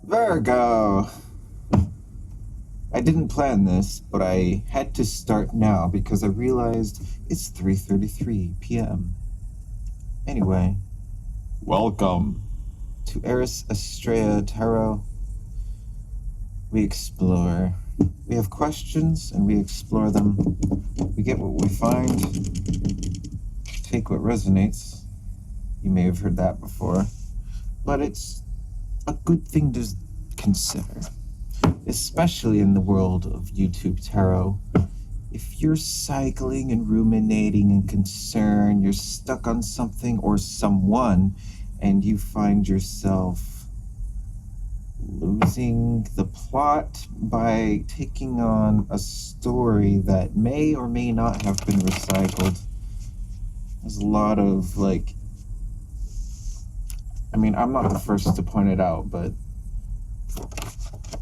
Virgo! I didn't plan this, but I had to start now because I realized it's 3:33 p.m. Anyway, welcome to Aries Estrella Tarot. We explore. We have questions and we explore them. We get what we find, take what resonates. You may have heard that before, but it's a good thing to consider, especially in the world of YouTube tarot. If you're cycling and ruminating and concerned, you're stuck on something or someone, and you find yourself losing the plot by taking on a story that may or may not have been recycled. There's a lot of, I'm not the first to point it out, but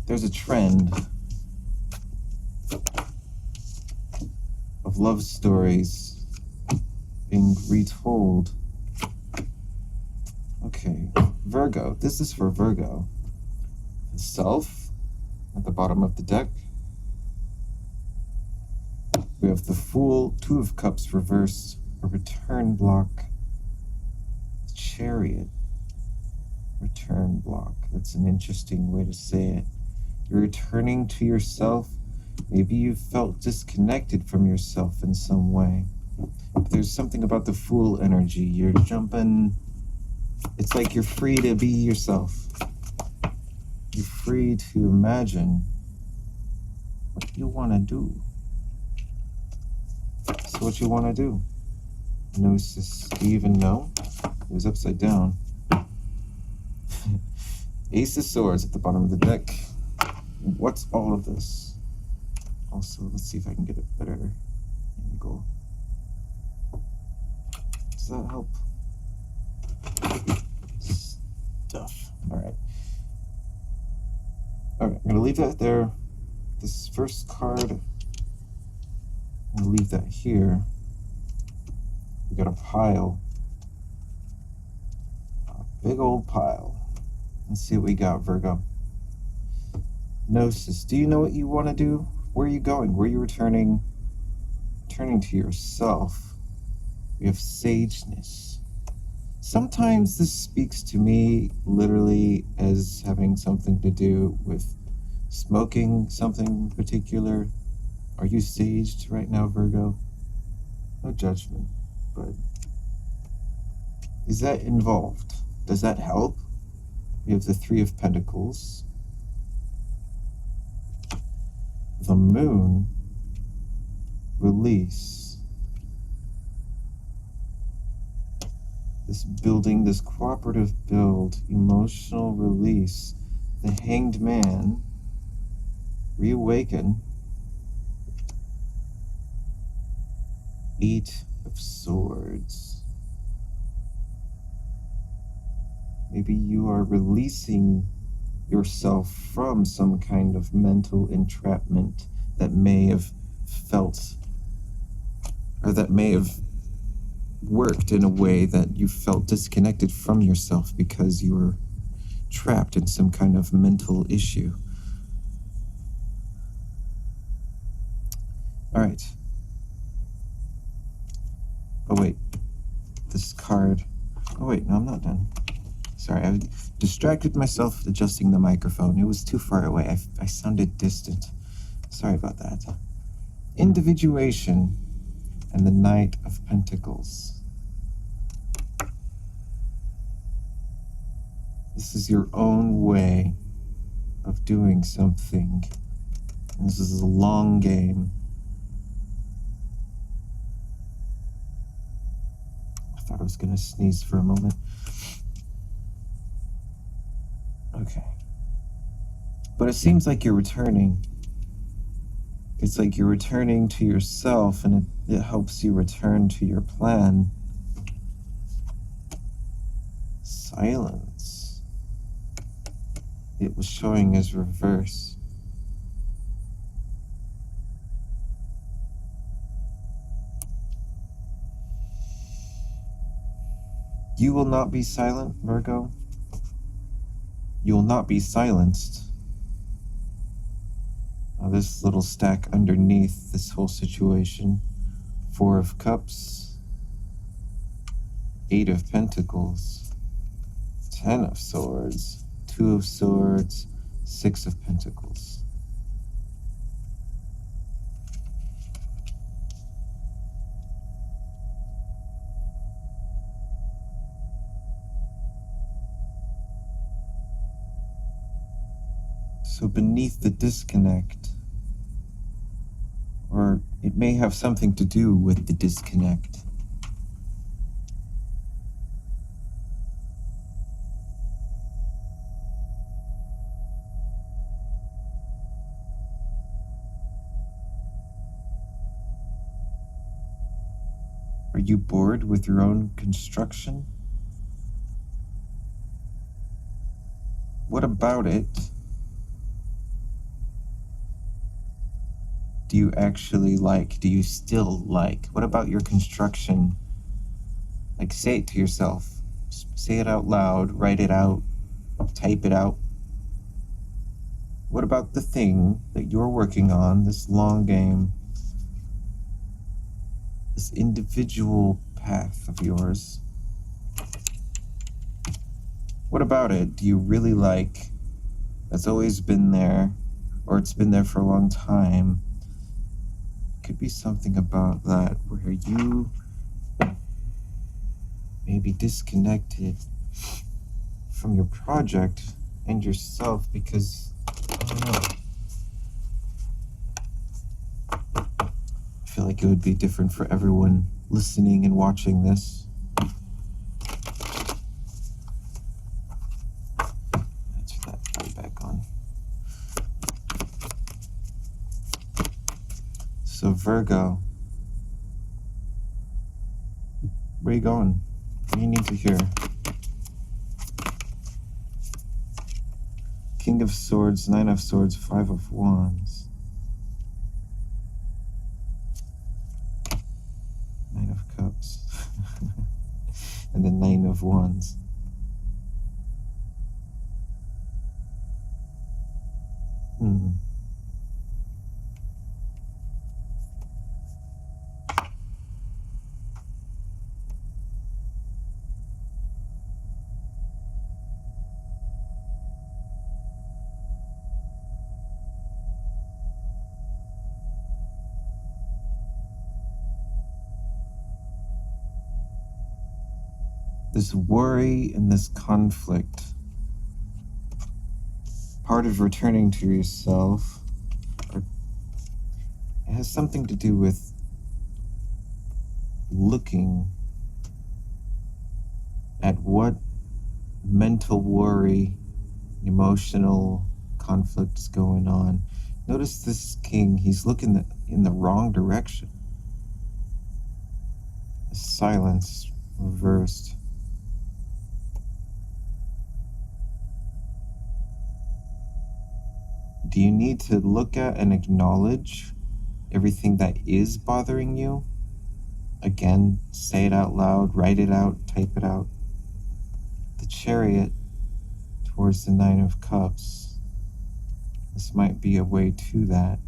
there's a trend of love stories being retold. Okay, Virgo. This is for Virgo. The Self at the bottom of the deck. We have the Fool, Two of Cups reversed, a return block. Chariot, return block. That's an interesting way to say it. You're returning to yourself. Maybe you felt disconnected from yourself in some way. But there's something about the Fool energy. You're jumping. It's like you're free to be yourself. You're free to imagine what you want to do. So what you want to do? Gnosis. Do you even know? It was upside down. Ace of Swords at the bottom of the deck. What's all of this? Also, let's see if I can get a better angle. Does that help? Stuff. Alright. Alright, I'm going to leave that there. This first card, I'm going to leave that here. We got a pile. A big old pile. Let's see what we got, Virgo. Gnosis. Do you know what you want to do? Where are you going? Where are you returning? Returning to yourself. We have sageness. Sometimes this speaks to me literally as having something to do with smoking something in particular. Are you saged right now, Virgo? No judgment, but is that involved? Does that help? We have the Three of Pentacles. The Moon. Release. This building, this cooperative build, emotional release. The Hanged Man. Reawaken. Eight of Swords. Maybe you are releasing yourself from some kind of mental entrapment that may have felt, or that may have worked in a way that you felt disconnected from yourself because you were trapped in some kind of mental issue. All right. Oh wait, this card. Oh wait, no, I'm not done. Sorry, I distracted myself adjusting the microphone. It was too far away. I sounded distant. Sorry about that. Individuation and the Knight of Pentacles. This is your own way of doing something. And this is a long game. I thought I was going to sneeze for a moment. Okay. But it seems like you're returning. It's like you're returning to yourself, and it helps you return to your plan. Silence. It was showing as reverse. You will not be silent, Virgo. You will not be silenced. Now this little stack underneath this whole situation, 4 of Cups, 8 of Pentacles, 10 of Swords, 2 of Swords, 6 of Pentacles. So beneath the disconnect, or it may have something to do with the disconnect, are you bored with your own construction? What about it do you actually like? Do you still like? What about your construction? Like, say it to yourself. Say it out loud, write it out, type it out. What about the thing that you're working on, this long game, this individual path of yours? What about it do you really like? That's always been there, or it's been there for a long time. Could be something about that where you may be disconnected from your project and yourself because, I don't know, I feel like it would be different for everyone listening and watching this. Let's put that right back on. So Virgo, where are you going? What do you need to hear? King of Swords, 9 of Swords, 5 of Wands. 9 of Cups. And then 9 of Wands. This worry and this conflict, part of returning to yourself, it has something to do with looking at what mental worry, emotional conflict is going on. Notice this king, he's looking in the wrong direction. Silence reversed. Do you need to look at and acknowledge everything that is bothering you? Again, say it out loud, write it out, type it out. The Chariot towards the 9 of Cups. This might be a way to that.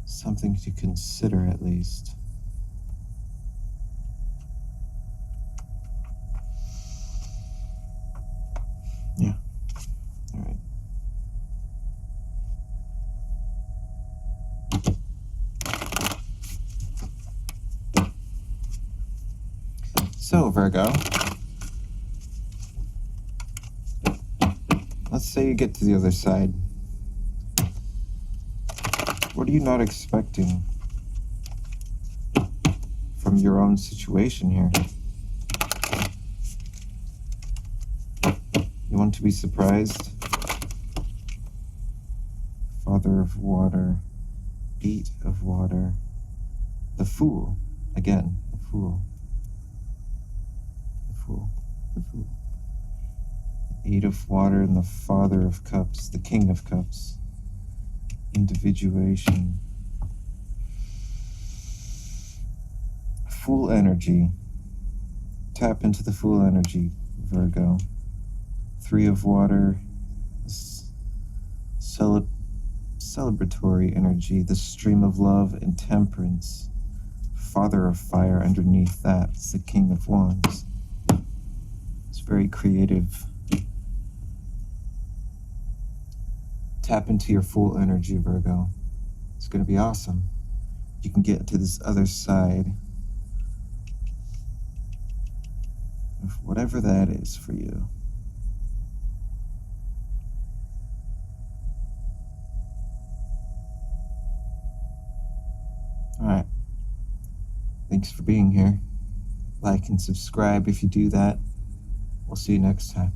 Something to consider at least. Yeah. All right. So, Virgo, let's say you get to the other side. What are you not expecting from your own situation here? You want to be surprised? Father of Water, 8 of Water, the Fool, again, the Fool. The Fool. 8 of Water and the Father of Cups, the King of Cups. Individuation. Fool energy. Tap into the Fool energy, Virgo. Three of Water, this celebratory energy, the Stream of Love and Temperance. Father of Fire underneath that, it's the King of Wands. It's very creative. Tap into your full energy, Virgo. It's going to be awesome. You can get to this other side of whatever that is for you. All right. Thanks for being here. Like and subscribe if you do that. We'll see you next time.